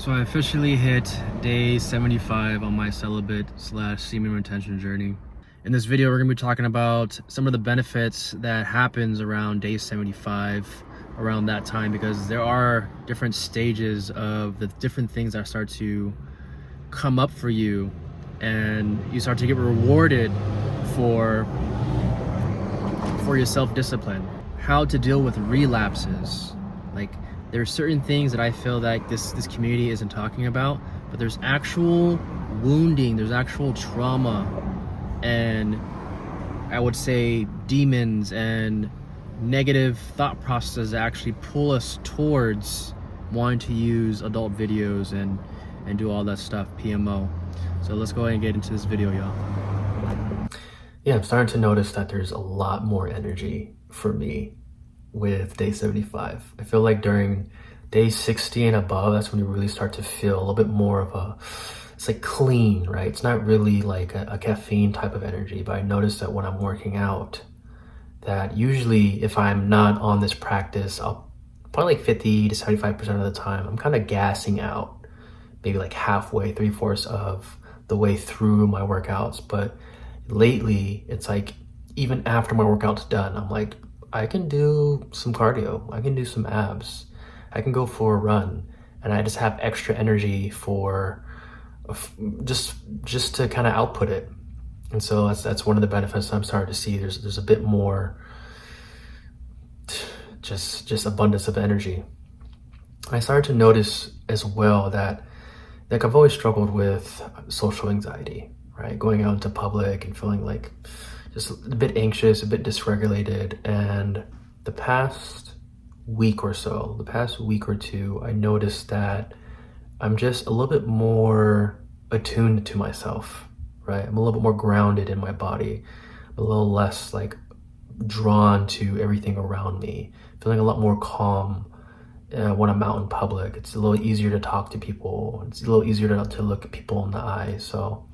So I officially hit day 75 on my celibate / semen retention journey. In this video, we're gonna be talking about some of the benefits that happens around day 75, around that time, because there are different stages of the different things that start to come up for you, and you start to get rewarded for your self-discipline. How to deal with relapses. Like, there are certain things that I feel like this community isn't talking about, but there's actual wounding, there's actual trauma, and I would say demons and negative thought processes that actually pull us towards wanting to use adult videos and do all that stuff, PMO. So let's go ahead and get into this video, y'all. Yeah, I'm starting to notice that there's a lot more energy for me with day 75. I feel like during day 60 and above, that's when you really start to feel a little bit more of it's like clean, right? It's not really like a caffeine type of energy, but I notice that when I'm working out, that usually if I'm not on this practice, I'll probably like 50 to 75% of the time, I'm kind of gassing out, maybe like halfway, 3/4 of the way through my workouts. But lately, it's like even after my workout's done, I'm like, I can do some cardio, I can do some abs, I can go for a run, and I just have extra energy for just to kind of output it. And so that's one of the benefits I'm starting to see. There's a bit more just abundance of energy. I started to notice as well that like I've always struggled with social anxiety, right? Going out into public and feeling like just a bit anxious, a bit dysregulated. And the past week or two, I noticed that I'm just a little bit more attuned to myself, right? I'm a little bit more grounded in my body, a little less like drawn to everything around me, feeling a lot more calm when I'm out in public. It's a little easier to talk to people. It's a little easier to look at people in the eye. So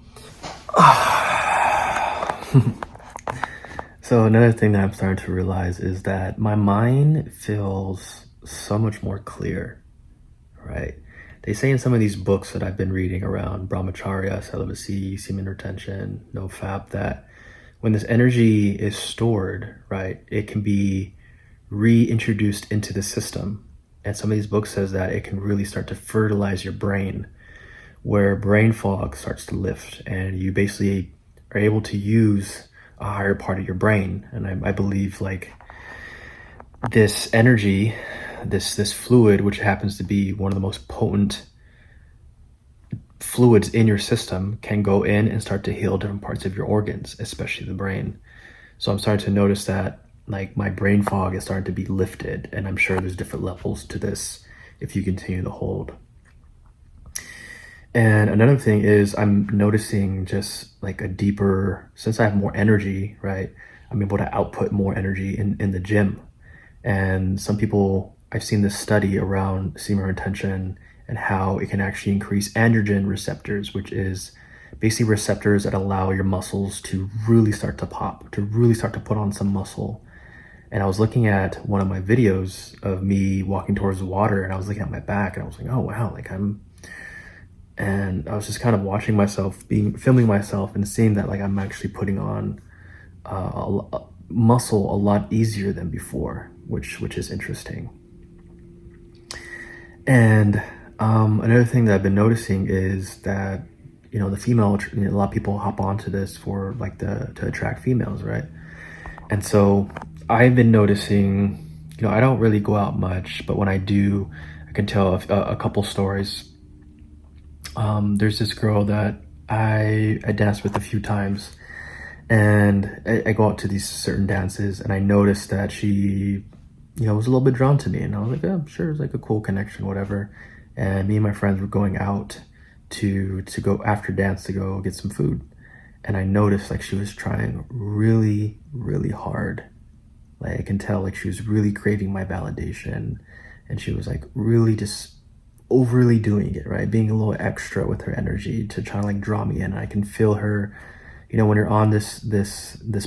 So another thing that I'm starting to realize is that my mind feels so much more clear, right? They say in some of these books that I've been reading around brahmacharya, celibacy, semen retention, NoFap, that when this energy is stored, right, it can be reintroduced into the system. And some of these books says that it can really start to fertilize your brain, where brain fog starts to lift, and you basically are able to use a higher part of your brain. And I believe like this energy, this fluid, which happens to be one of the most potent fluids in your system, can go in and start to heal different parts of your organs, especially the brain. So I'm starting to notice that like my brain fog is starting to be lifted, and I'm sure there's different levels to this if you continue to hold. And another thing is I'm noticing just like a deeper, since I have more energy, right, I'm able to output more energy in the gym. And some people, I've seen this study around semen retention and how it can actually increase androgen receptors, which is basically receptors that allow your muscles to really start to pop, to really start to put on some muscle. And I was looking at one of my videos of me walking towards the water, and I was looking at my back, and I was like, oh wow, like and I was just kind of watching myself, filming myself, and seeing that like I'm actually putting on muscle a lot easier than before, which is interesting. And another thing that I've been noticing is that, you know, the female, a lot of people hop onto this for like to attract females, right? And so I've been noticing, you know, I don't really go out much, but when I do, I can tell a couple stories. There's this girl that I danced with a few times, and I go out to these certain dances, and I noticed that she, you know, was a little bit drawn to me, and I was like, yeah, sure, it's like a cool connection, whatever. And me and my friends were going out to go after dance to go get some food, and I noticed like she was trying really, really hard. Like I can tell like she was really craving my validation, and she was like really just overly doing it, right? Being a little extra with her energy to try to like draw me in. I can feel her, you know, when you're on this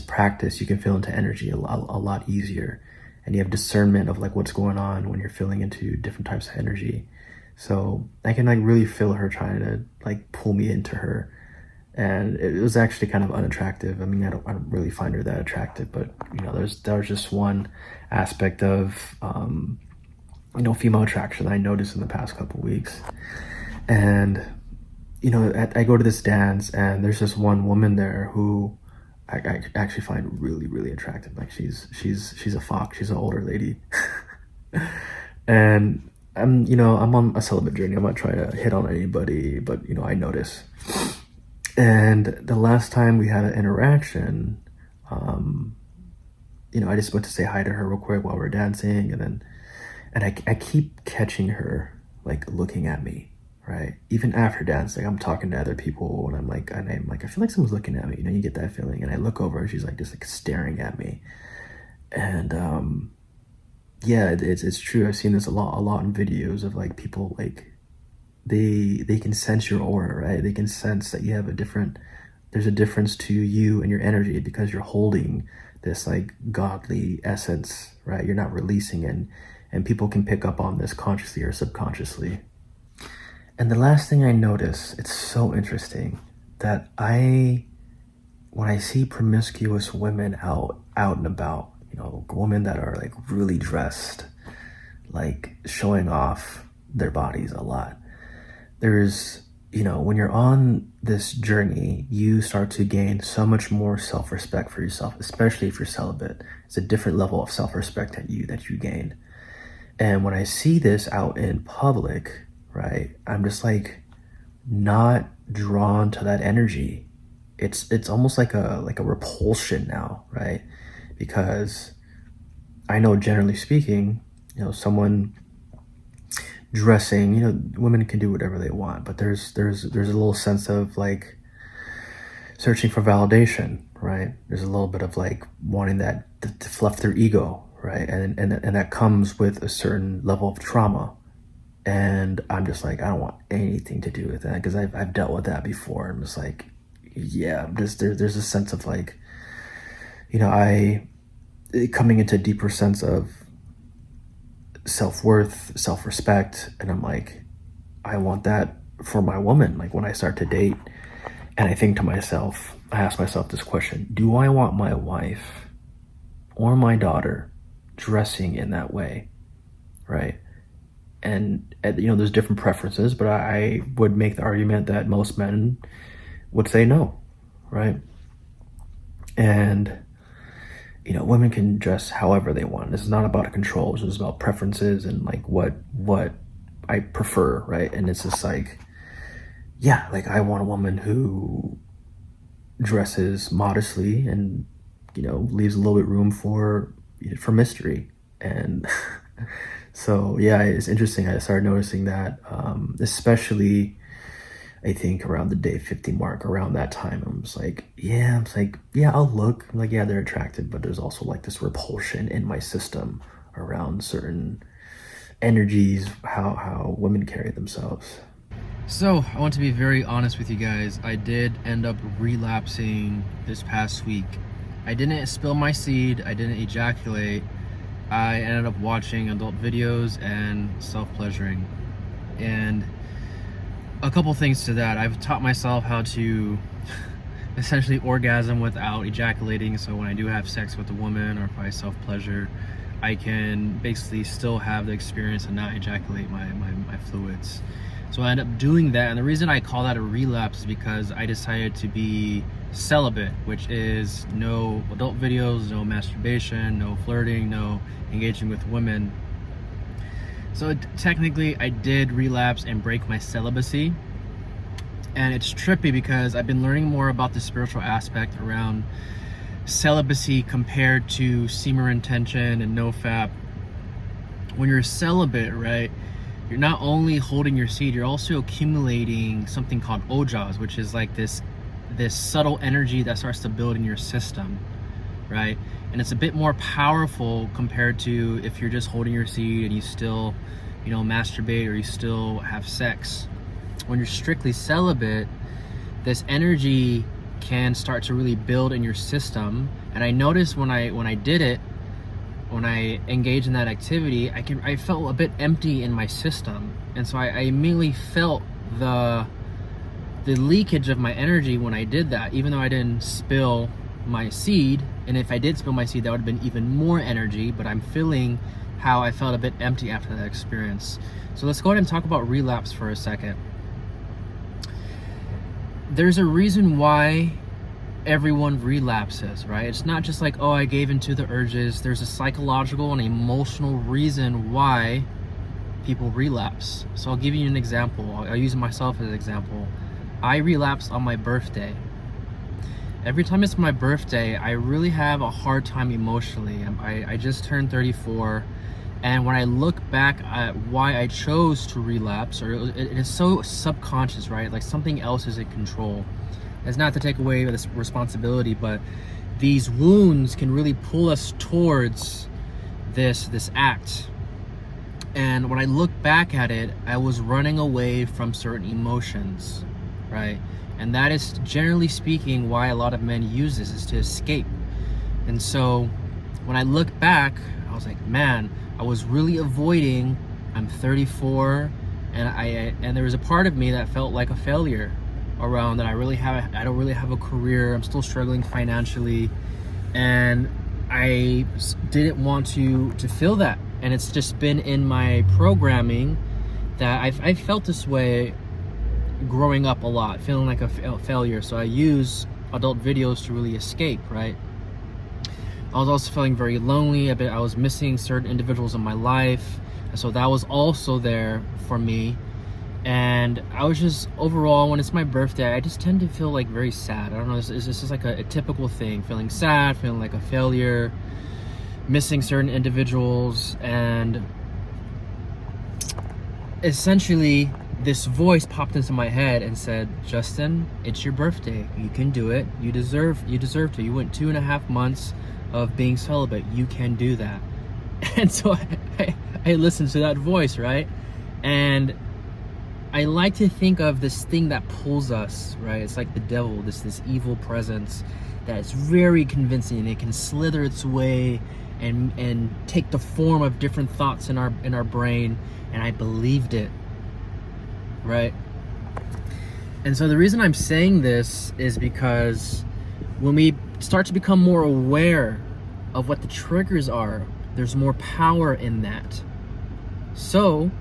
practice, you can feel into energy a lot easier, and you have discernment of like what's going on when you're feeling into different types of energy. So I can like really feel her trying to like pull me into her. And it was actually kind of unattractive. I mean, I don't really find her that attractive, but you know, there was just one aspect of you know, female attraction that I noticed in the past couple weeks. And you know, I go to this dance, and there's this one woman there who I actually find really, really attractive. Like she's a fox. She's an older lady, and you know, I'm on a celibate journey. I'm not trying to hit on anybody, but you know, I notice. And the last time we had an interaction, you know, I just went to say hi to her real quick while we are dancing, and I keep catching her like looking at me, right? Even after dancing, I'm talking to other people, and I'm like, I feel like someone's looking at me. You know, you get that feeling, and I look over, and she's like just like staring at me, and yeah, it's true. I've seen this a lot in videos of like people like they can sense your aura, right? They can sense that you have there's a difference to you and your energy because you're holding this like godly essence, right? You're not releasing it, and people can pick up on this consciously or subconsciously. And the last thing I notice, it's so interesting that when I see promiscuous women out and about, you know, women that are like really dressed, like showing off their bodies a lot, there's, you know, when you're on this journey, you start to gain so much more self-respect for yourself, especially if you're celibate. It's a different level of self-respect that you gain. And when I see this out in public, right, I'm just like not drawn to that energy. It's almost like a repulsion now, right? Because I know, generally speaking, you know, someone dressing, you know, women can do whatever they want, but there's a little sense of like searching for validation, right? There's a little bit of like wanting that to fluff their ego, right? And that comes with a certain level of trauma. And I'm just like, I don't want anything to do with that, because I've dealt with that before. I'm just like, yeah, there's a sense of like, you know, coming into a deeper sense of self-worth, self-respect, and I'm like, I want that for my woman. Like when I start to date, and I think to myself, I ask myself this question: do I want my wife or my daughter dressing in that way, right? And you know, there's different preferences, but I would make the argument that most men would say no, right? And you know, women can dress however they want. This is not about control. This is about preferences and like what I prefer, right? And it's just like, yeah, like I want a woman who dresses modestly and, you know, leaves a little bit room for mystery. And so yeah, it's interesting. I started noticing that, especially I think around the day 50 mark, around that time, I'm like, yeah, I'll look. I'm like, yeah, they're attractive, but there's also like this repulsion in my system around certain energies, how women carry themselves. So, I want to be very honest with you guys. I did end up relapsing this past week. I didn't spill my seed, I didn't ejaculate. I ended up watching adult videos and self-pleasuring. And a couple things to that. I've taught myself how to essentially orgasm without ejaculating. So when I do have sex with a woman, or if I self-pleasure, I can basically still have the experience and not ejaculate my fluids. So I end up doing that, and the reason I call that a relapse is because I decided to be celibate, which is no adult videos, no masturbation, no flirting, no engaging with women. So technically I did relapse and break my celibacy. And it's trippy because I've been learning more about the spiritual aspect around celibacy compared to semen retention and NoFap. When you're celibate, right, you're not only holding your seed, you're also accumulating something called ojas, which is like this subtle energy that starts to build in your system, right? And it's a bit more powerful compared to if you're just holding your seed and you still, you know, masturbate or you still have sex. When you're strictly celibate, this energy can start to really build in your system. And I noticed when I did it, when I engaged in that activity, I felt a bit empty in my system. And so I immediately felt the leakage of my energy when I did that, even though I didn't spill my seed. And if I did spill my seed, that would have been even more energy, but I'm feeling how I felt a bit empty after that experience. So let's go ahead and talk about relapse for a second. There's a reason why everyone relapses, right? It's not just like, oh, I gave into the urges. There's a psychological and emotional reason why people relapse. So I'll give you an example. I'll use myself as an example. I relapsed on my birthday. Every time it's my birthday, I really have a hard time emotionally. I just turned 34, and when I look back at why I chose to relapse, or it is so subconscious, right? Like something else is in control. It's not to take away this responsibility, but these wounds can really pull us towards this act. And when I look back at it, I was running away from certain emotions, right? And that is, generally speaking, why a lot of men use this, is to escape. And so when I look back, I was like, man, I was really avoiding. I'm 34, and there was a part of me that felt like a failure around that. I don't really have a career. I'm still struggling financially, and I didn't want to feel that. And it's just been in my programming that I felt this way growing up a lot, feeling like a failure. So I use adult videos to really escape, right? I was also feeling very lonely. I was missing certain individuals in my life, and so that was also there for me. And I was just, overall, when it's my birthday, I just tend to feel like very sad. I don't know, it's just like a typical thing, feeling sad, feeling like a failure, missing certain individuals. And essentially this voice popped into my head and said, Justin, it's your birthday. You can do it. You deserve to. You went 2.5 months of being celibate. You can do that. And so I listened to that voice, right? And I like to think of this thing that pulls us, right? It's like the devil, this evil presence that is very convincing, and it can slither its way and take the form of different thoughts in our brain. And I believed it, right? And so the reason I'm saying this is because when we start to become more aware of what the triggers are, there's more power in that. So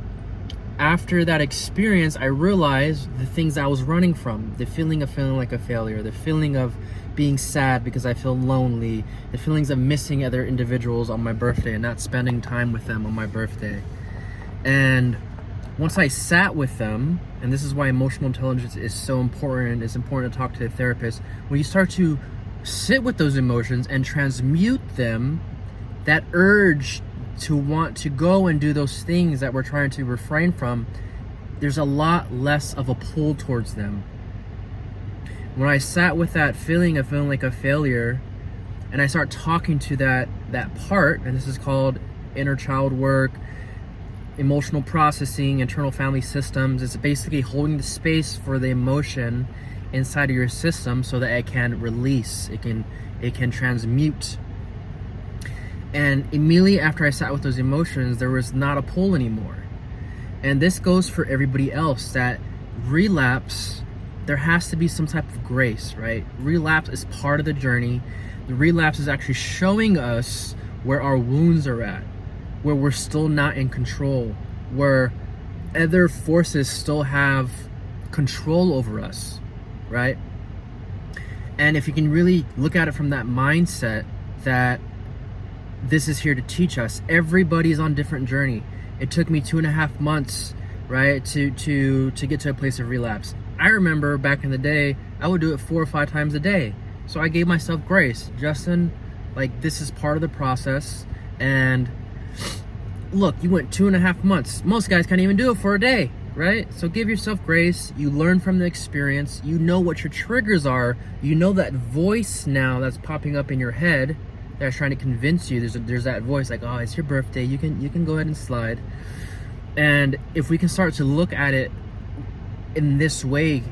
after that experience, I realized the things I was running from, the feeling of feeling like a failure, the feeling of being sad because I feel lonely, the feelings of missing other individuals on my birthday and not spending time with them on my birthday. And once I sat with them, and this is why emotional intelligence is so important, it's important to talk to a therapist, when you start to sit with those emotions and transmute them, that urge to want to go and do those things that we're trying to refrain from, there's a lot less of a pull towards them. When I sat with that feeling of feeling like a failure, and I start talking to that part, and this is called inner child work, emotional processing, internal family systems. It's basically holding the space for the emotion inside of your system so that it can release, it can transmute. And immediately after I sat with those emotions, there was not a pull anymore. And this goes for everybody else, that relapse, there has to be some type of grace, right? Relapse is part of the journey. The relapse is actually showing us where our wounds are at, where we're still not in control, where other forces still have control over us, right? And if you can really look at it from that mindset, that this is here to teach us. Everybody's on a different journey. It took me 2.5 months, right, to get to a place of relapse. I remember back in the day, I would do it 4 or 5 times a day. So I gave myself grace. Justin, like, this is part of the process. And look, you went 2.5 months. Most guys can't even do it for a day, right? So give yourself grace. You learn from the experience. You know what your triggers are. You know that voice now that's popping up in your head that's trying to convince you. There's that voice like, oh, it's your birthday. You can go ahead and slide. And if we can start to look at it in this way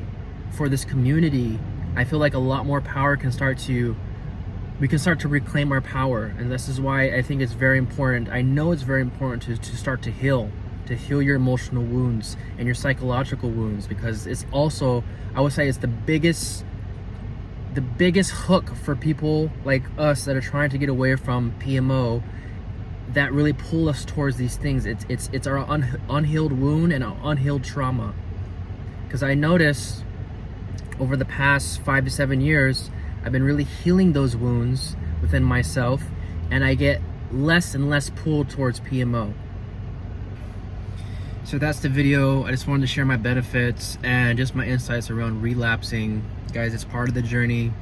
for this community, I feel like a lot more power can start to we can start to reclaim our power. And this is why I think it's very important. I know it's very important to start to heal your emotional wounds and your psychological wounds, because it's also, I would say, it's the biggest hook for people like us that are trying to get away from PMO, that really pull us towards these things. It's our unhealed wound and our unhealed trauma. Because I notice over the past 5 to 7 years, I've been really healing those wounds within myself, and I get less and less pulled towards PMO. So that's the video. I just wanted to share my benefits and just my insights around relapsing. Guys, it's part of the journey.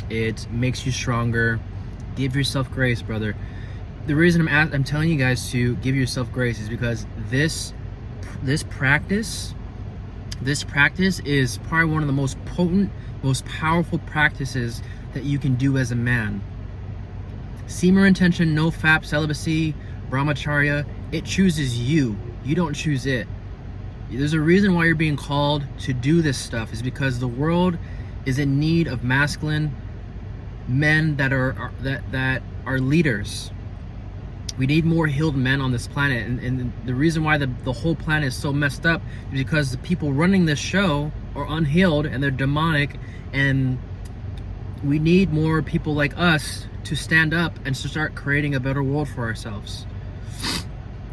It makes you stronger. Give yourself grace, brother. The reason I'm telling you guys to give yourself grace is because this practice is probably one of the most potent, most powerful practices that you can do as a man. Semen retention, NoFap, celibacy, brahmacharya, it chooses you. You don't choose it. There's a reason why you're being called to do this stuff, is because the world is in need of masculine men that are leaders. We need more healed men on this planet, and the reason why the whole planet is so messed up is because the people running this show are unhealed and they're demonic, and we need more people like us to stand up and to start creating a better world for ourselves.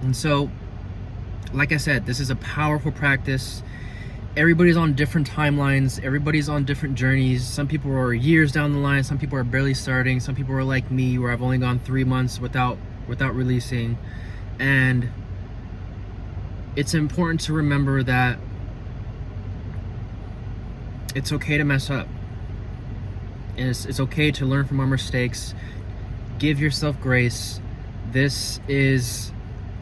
And so, like I said, this is a powerful practice. Everybody's on different timelines. Everybody's on different journeys. Some people are years down the line. Some people are barely starting. Some people are like me, where I've only gone 3 months without releasing. And it's important to remember that it's okay to mess up. And it's okay to learn from our mistakes. Give yourself grace. This is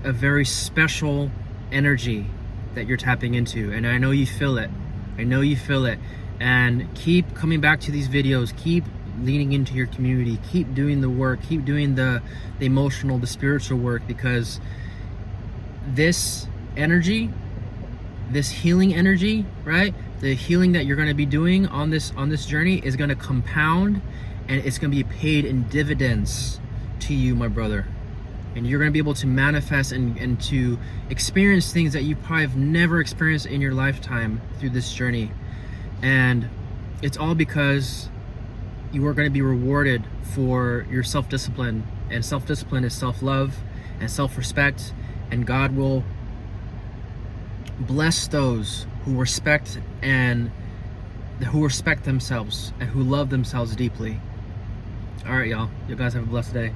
a very special energy that you're tapping into, and I know you feel it. And keep coming back to these videos. Keep leaning into your community. Keep doing the work. Keep doing the emotional, the spiritual work, because this energy, this healing energy, right? The healing that you're going to be doing on this journey is going to compound, and it's going to be paid in dividends to you, my brother. And you're going to be able to manifest and to experience things that you probably have never experienced in your lifetime through this journey. And it's all because you are going to be rewarded for your self-discipline. And self-discipline is self-love and self-respect. And God will bless those who respect themselves and who love themselves deeply. All right, y'all. You guys have a blessed day.